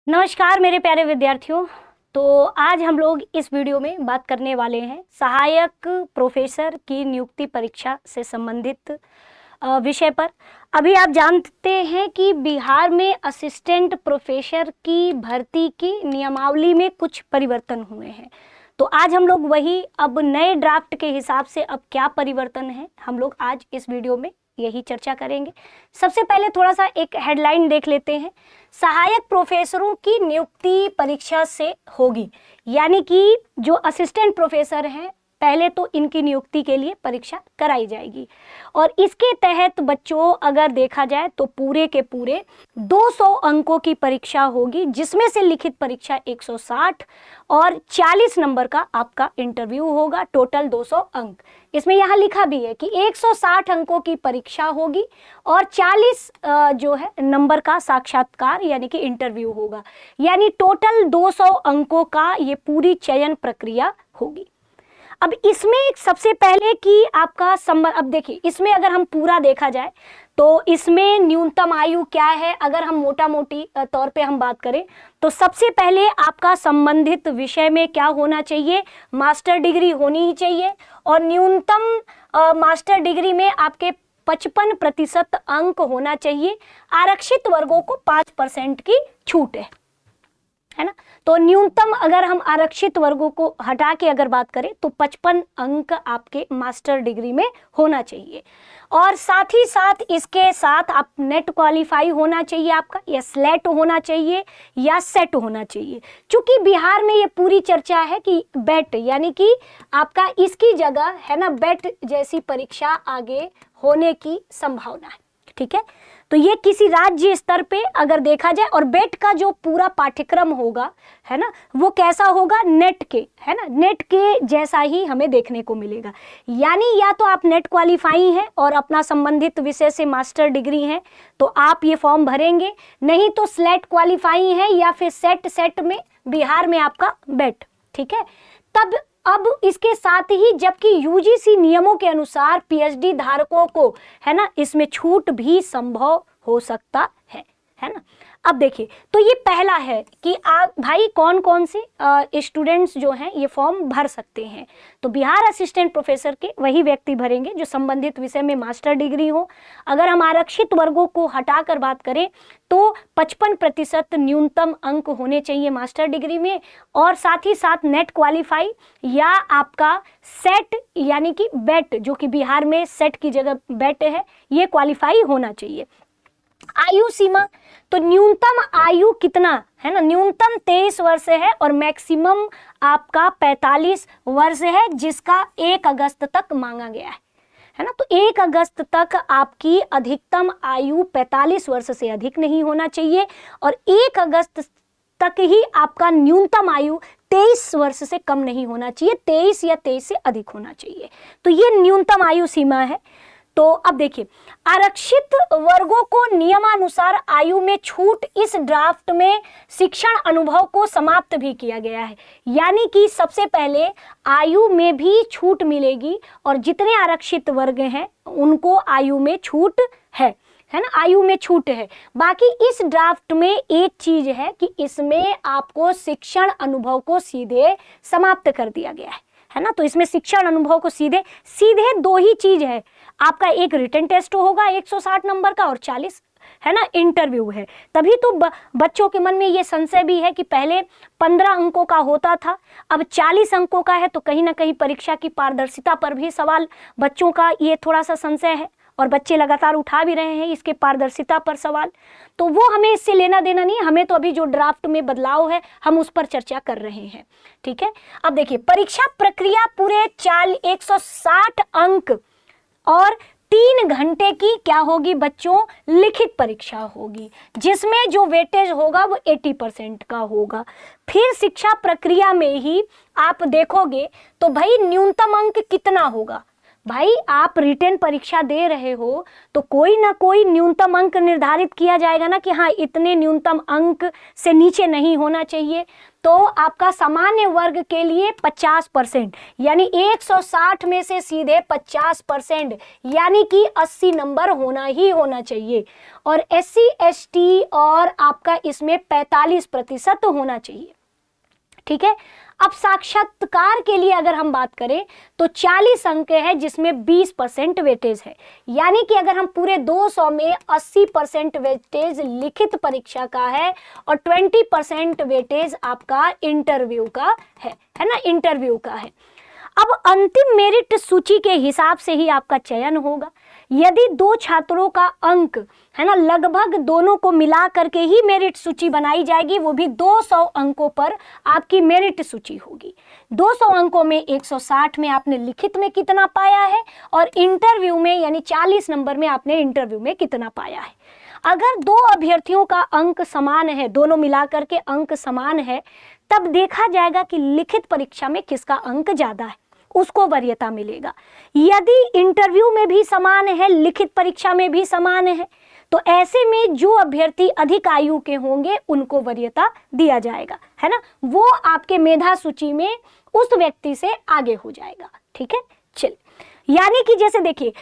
नमस्कार मेरे प्यारे विद्यार्थियों। तो आज हम लोग इस वीडियो में बात करने वाले हैं सहायक प्रोफेसर की नियुक्ति परीक्षा से संबंधित विषय पर। अभी आप जानते हैं कि बिहार में असिस्टेंट प्रोफेसर की भर्ती की नियमावली में कुछ परिवर्तन हुए हैं। तो आज हम लोग वही अब नए ड्राफ्ट के हिसाब से अब क्या परिवर्तन है हम लोग आज इस वीडियो में यही चर्चा करेंगे। सबसे पहले थोड़ा सा एक हेडलाइन देख लेते हैं। सहायक प्रोफेसरों की नियुक्ति परीक्षा से होगी, यानी कि जो असिस्टेंट प्रोफेसर हैं पहले तो इनकी नियुक्ति के लिए परीक्षा कराई जाएगी और इसके तहत बच्चों अगर देखा जाए तो पूरे के पूरे 200 अंकों की परीक्षा होगी, जिसमें से लिखित परीक्षा 160 और 40 नंबर का आपका इंटरव्यू होगा। टोटल 200 अंक। इसमें यहाँ लिखा भी है कि 160 अंकों की परीक्षा होगी और 40 जो है नंबर का साक्षात्कार यानी कि इंटरव्यू होगा, यानी टोटल 200 अंकों का ये पूरी चयन प्रक्रिया होगी। अब इसमें सबसे पहले कि आपका संबंध, अब देखिए इसमें अगर हम पूरा देखा जाए तो इसमें न्यूनतम आयु क्या है, अगर हम मोटा मोटी तौर पे हम बात करें तो सबसे पहले आपका संबंधित विषय में क्या होना चाहिए, मास्टर डिग्री होनी ही चाहिए और न्यूनतम मास्टर डिग्री में आपके 55% अंक होना चाहिए। आरक्षित वर्गों को 5% की छूट है ना। तो न्यूनतम अगर हम आरक्षित वर्गों को हटा के अगर बात करें तो 55 अंक आपके मास्टर डिग्री में होना चाहिए और साथ ही साथ इसके साथ आप नेट क्वालिफाई होना चाहिए आपका, या स्लेट होना चाहिए या सेट होना चाहिए। क्योंकि बिहार में ये पूरी चर्चा है कि बेट यानी कि आपका इसकी जगह है ना बेट जैसी परीक्षा आगे होने की संभावना है, ठीक है। तो ये किसी राज्य स्तर पे अगर देखा जाए और बेट का जो पूरा पाठ्यक्रम होगा है ना वो कैसा होगा, नेट के है ना, नेट के जैसा ही हमें देखने को मिलेगा। यानी या तो आप नेट क्वालिफाई हैं और अपना संबंधित विषय से मास्टर डिग्री है तो आप ये फॉर्म भरेंगे, नहीं तो स्लेट क्वालिफाई है या फिर सेट में बिहार में आपका बेट, ठीक है। तब अब इसके साथ ही जबकि यूजीसी नियमों के अनुसार पीएचडी धारकों को है ना इसमें छूट भी संभव हो सकता है ना। अब देखिए तो ये पहला है कि आप भाई कौन कौन से स्टूडेंट्स जो हैं ये फॉर्म भर सकते हैं। तो बिहार असिस्टेंट प्रोफेसर के वही व्यक्ति भरेंगे जो संबंधित विषय में मास्टर डिग्री हो। अगर हम आरक्षित वर्गों को हटाकर बात करें तो 55% न्यूनतम अंक होने चाहिए मास्टर डिग्री में और साथ ही साथ नेट क्वालिफाई या आपका सेट यानी कि बेट, जो कि बिहार में सेट की जगह बेट है, ये क्वालिफाई होना चाहिए। आयु सीमा तो न्यूनतम आयु कितना है ना, न्यूनतम 23 वर्ष है और मैक्सिमम आपका 45 वर्ष है, जिसका 1 अगस्त तक मांगा गया है ना। तो 1 अगस्त तक आपकी अधिकतम आयु 45 वर्ष से अधिक नहीं होना चाहिए और 1 अगस्त तक ही आपका न्यूनतम आयु 23 वर्ष से कम नहीं होना चाहिए, 23 या 23 से अधिक होना चाहिए। तो ये न्यूनतम आयु सीमा है। तो अब देखिए आरक्षित वर्गों को नियमानुसार आयु में छूट इस ड्राफ्ट में शिक्षण अनुभव को समाप्त भी किया गया है, यानी कि सबसे पहले आयु में भी छूट मिलेगी और जितने आरक्षित वर्ग हैं उनको आयु में छूट है ना, आयु में छूट है। बाकी इस ड्राफ्ट में एक चीज है कि इसमें आपको शिक्षण अनुभव को सीधे समाप्त कर दिया गया है ना। तो इसमें शिक्षण अनुभव को सीधे 2 ही चीज है आपका, एक रिटन टेस्ट होगा 160 नंबर का और 40 है ना इंटरव्यू है। तभी तो बच्चों के मन में ये संशय भी है कि पहले 15 अंकों का होता था, अब 40 अंकों का है, तो कहीं ना कहीं परीक्षा की पारदर्शिता पर भी सवाल बच्चों का ये थोड़ा सा संशय है और बच्चे लगातार उठा भी रहे हैं इसके पारदर्शिता पर सवाल। तो वो हमें इससे लेना देना नहीं, हमें तो अभी जो ड्राफ्ट में बदलाव है हम उस पर चर्चा कर रहे हैं, ठीक है। अब देखिए परीक्षा प्रक्रिया पूरे 160 अंक और 3 घंटे की क्या होगी बच्चों, लिखित परीक्षा होगी, जिसमें जो वेटेज होगा वो 80% का होगा। फिर शिक्षा प्रक्रिया में ही आप देखोगे तो भाई न्यूनतम अंक कितना होगा, भाई आप रिटेन परीक्षा दे रहे हो तो कोई ना कोई न्यूनतम अंक निर्धारित किया जाएगा ना कि हाँ इतने न्यूनतम अंक से नीचे नहीं होना चाहिए। तो आपका सामान्य वर्ग के लिए 50%, यानी 160 में से सीधे 50%, यानी कि 80 नंबर होना ही होना चाहिए। और SC ST और आपका इसमें 45% होना चाहिए। ठीक है। अब साक्षात्कार के लिए अगर हम बात करें तो 40 अंक है जिसमें 20% वेटेज है, यानी कि अगर हम पूरे 200 में 80% वेटेज लिखित परीक्षा का है और 20% वेटेज आपका इंटरव्यू का है ना, इंटरव्यू का है। अब अंतिम मेरिट सूची के हिसाब से ही आपका चयन होगा। यदि दो छात्रों का अंक है ना लगभग दोनों को मिला करके ही मेरिट सूची बनाई जाएगी, वो भी 200 अंकों पर आपकी मेरिट सूची होगी। 200 अंकों में 160 में आपने लिखित में कितना पाया है और इंटरव्यू में यानी 40 नंबर में आपने इंटरव्यू में कितना पाया है। अगर दो अभ्यर्थियों का अंक समान है, दोनों मिलाकर के अंक समान है, तब देखा जाएगा कि लिखित परीक्षा में किसका अंक ज्यादा है, उसको वरीयता मिलेगा। यदि इंटरव्यू में भी समान है, लिखित परीक्षा में भी समान है, तो ऐसे में जो अभ्यर्थी अधिक आयु के होंगे उनको वरीयता दिया जाएगा, है ना, वो आपके मेधा सूची में उस व्यक्ति से आगे हो जाएगा। ठीक है, चल, यानी कि जैसे देखिए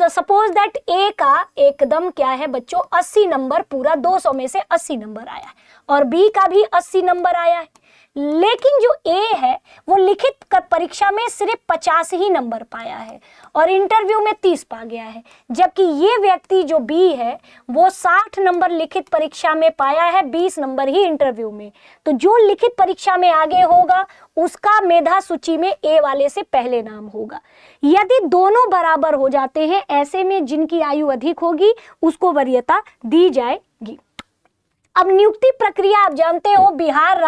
सपोज दैट ए का एकदम क्या है बच्चों 80 नंबर, पूरा 200 में से 80 नंबर आया है, और बी का भी 80 नंबर आया है, लेकिन जो ए है वो लिखित परीक्षा में सिर्फ 50 ही नंबर पाया है और इंटरव्यू में 30 पा गया है, जबकि ये व्यक्ति जो बी है वो 60 नंबर लिखित परीक्षा में पाया है, 20 नंबर ही इंटरव्यू में। तो जो लिखित परीक्षा में आगे होगा उसका मेधा सूची में ए वाले से पहले नाम होगा। यदि दोनों बराबर हो जाते हैं, ऐसे में जिनकी आयु अधिक होगी उसको वरीयता दी जाएगी। अब नियुक्ति प्रक्रिया आप जानते हो, बिहार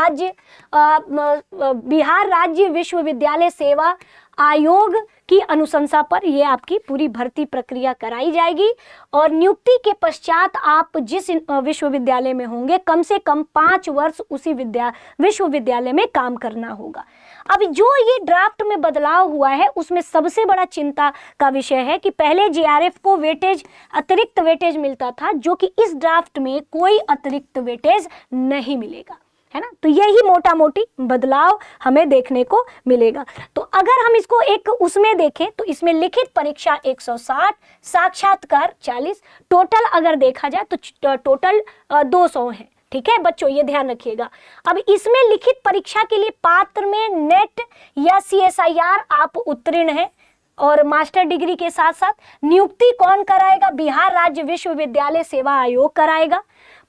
राज्य विश्वविद्यालय सेवा आयोग की अनुशंसा पर यह आपकी पूरी भर्ती प्रक्रिया कराई जाएगी और नियुक्ति के पश्चात आप जिस विश्वविद्यालय में होंगे कम से कम 5 वर्ष उसी विश्वविद्यालय में काम करना होगा। अब जो ये ड्राफ्ट में बदलाव हुआ है उसमें सबसे बड़ा चिंता का विषय है कि पहले JRF को वेटेज, अतिरिक्त वेटेज मिलता था, जो कि इस ड्राफ्ट में कोई अतिरिक्त वेटेज नहीं मिलेगा, है ना। तो यही मोटा मोटी बदलाव हमें देखने को मिलेगा। तो अगर हम इसको एक उसमें देखें तो इसमें लिखित परीक्षा 160, साक्षात्कार 40, टोटल अगर देखा जाए तो टोटल 200 है। ठीक है बच्चों, ये ध्यान रखिएगा। अब इसमें लिखित परीक्षा के लिए पात्र में नेट या CSIR आप उत्तीर्ण हैं और मास्टर डिग्री के साथ साथ नियुक्ति कौन कराएगा, बिहार राज्य विश्वविद्यालय सेवा आयोग कराएगा।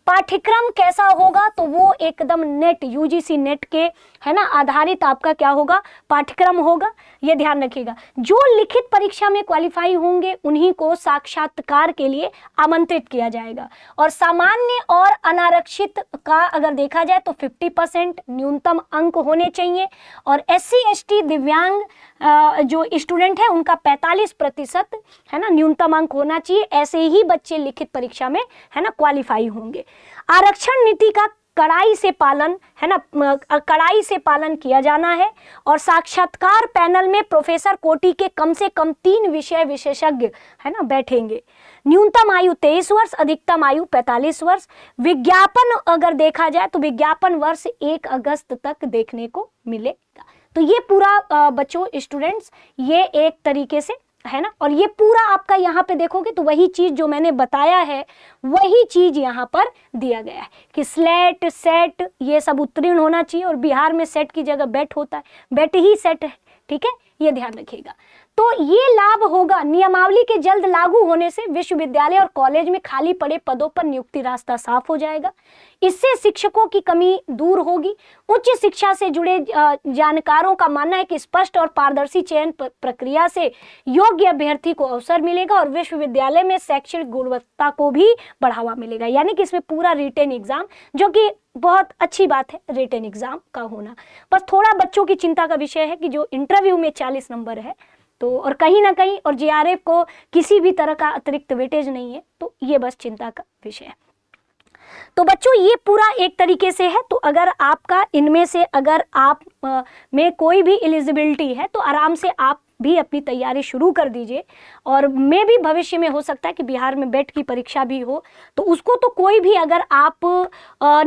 पाठ्यक्रम कैसा होगा, तो वो एकदम नेट UGC नेट के है ना आधारित आपका क्या होगा, पाठ्यक्रम होगा, ये ध्यान रखिएगा। जो लिखित परीक्षा में क्वालिफाई होंगे उन्हीं को साक्षात्कार के लिए आमंत्रित किया जाएगा। और सामान्य और अनारक्षित का अगर देखा जाए तो 50% न्यूनतम अंक होने चाहिए और SC ST दिव्यांग जो स्टूडेंट है उनका 45% है ना न्यूनतम अंक होना चाहिए। ऐसे ही बच्चे लिखित परीक्षा में है ना क्वालिफाई होंगे। आरक्षण नीति का कड़ाई से पालन है ना, कड़ाई से पालन किया जाना है और साक्षात्कार पैनल में प्रोफेसर कोटि के कम से कम 3 विषय विशेषज्ञ है ना बैठेंगे। न्यूनतम आयु 23 वर्ष, अधिकतम आयु 45 वर्ष। विज्ञापन अगर देखा जाए तो विज्ञापन वर्ष 1 अगस्त तक देखने को मिलेगा। तो ये पूरा बच्चों स्टूडेंट्स ये एक तरीके से है ना, और ये पूरा आपका यहाँ पे देखोगे तो वही चीज जो मैंने बताया है वही चीज यहाँ पर दिया गया है कि स्लेट सेट ये सब उत्तीर्ण होना चाहिए और बिहार में सेट की जगह बेट होता है, बेट ही सेट है। ठीक है, ये ध्यान रखिएगा। तो ये लाभ होगा नियमावली के जल्द लागू होने से विश्वविद्यालय और कॉलेज में खाली पड़े पदों पर नियुक्ति रास्ता साफ हो जाएगा। इससे शिक्षकों की कमी दूर होगी। उच्च शिक्षा से जुड़े जानकारों का मानना है कि स्पष्ट और पारदर्शी चयन प्रक्रिया से योग्य अभ्यर्थी को अवसर मिलेगा और विश्वविद्यालय में शैक्षणिक गुणवत्ता को भी बढ़ावा मिलेगा। यानी कि इसमें पूरा रिटेन एग्जाम, जो कि बहुत अच्छी बात है रिटेन एग्जाम का होना। बस थोड़ा बच्चों की चिंता का विषय है कि जो इंटरव्यू में 40 नंबर है तो और कहीं ना कहीं और JRF को किसी भी तरह का अतिरिक्त वेटेज नहीं है, तो ये बस चिंता का विषय है। तो बच्चों ये पूरा एक तरीके से है। तो अगर आपका इनमें से अगर आप में कोई भी एलिजिबिलिटी है तो आराम से आप भी अपनी तैयारी शुरू कर दीजिए। और मैं भी भविष्य में हो सकता है कि बिहार में बेट की परीक्षा भी हो, तो उसको तो कोई भी, अगर आप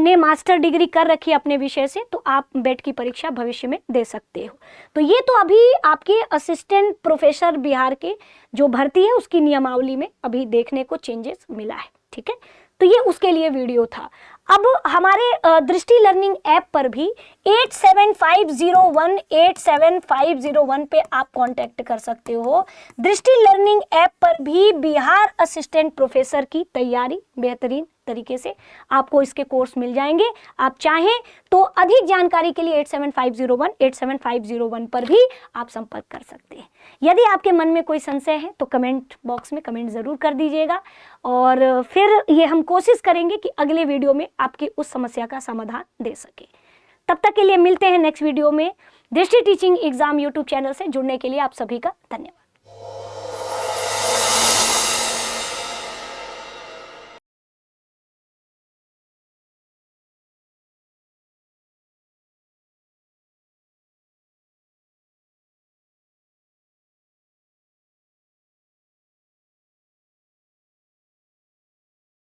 ने मास्टर डिग्री कर रखी है अपने विषय से, तो आप बेट की परीक्षा भविष्य में दे सकते हो। तो ये तो अभी आपके असिस्टेंट प्रोफेसर बिहार के जो भर्ती है उसकी नियमावली में अभी देखने को चेंजेस मिला है, ठीक है। तो ये उसके लिए वीडियो था। अब हमारे दृष्टि लर्निंग ऐप पर भी 8750187501 पे आप कांटेक्ट कर सकते हो। दृष्टि लर्निंग ऐप पर भी बिहार असिस्टेंट प्रोफेसर की तैयारी बेहतरीन तरीके से आपको इसके कोर्स मिल जाएंगे। आप चाहें तो अधिक जानकारी के लिए 8750187501 पर भी आप संपर्क कर सकते हैं। यदि आपके मन में कोई संशय है तो कमेंट बॉक्स में कमेंट जरूर कर दीजिएगा, और फिर ये हम कोशिश करेंगे कि अगले वीडियो में आपकी उस समस्या का समाधान दे सके। तब तक के लिए मिलते हैं नेक्स्ट वीडियो में। दृष्टि टीचिंग एग्जाम यूट्यूब चैनल से जुड़ने के लिए आप सभी का धन्यवाद।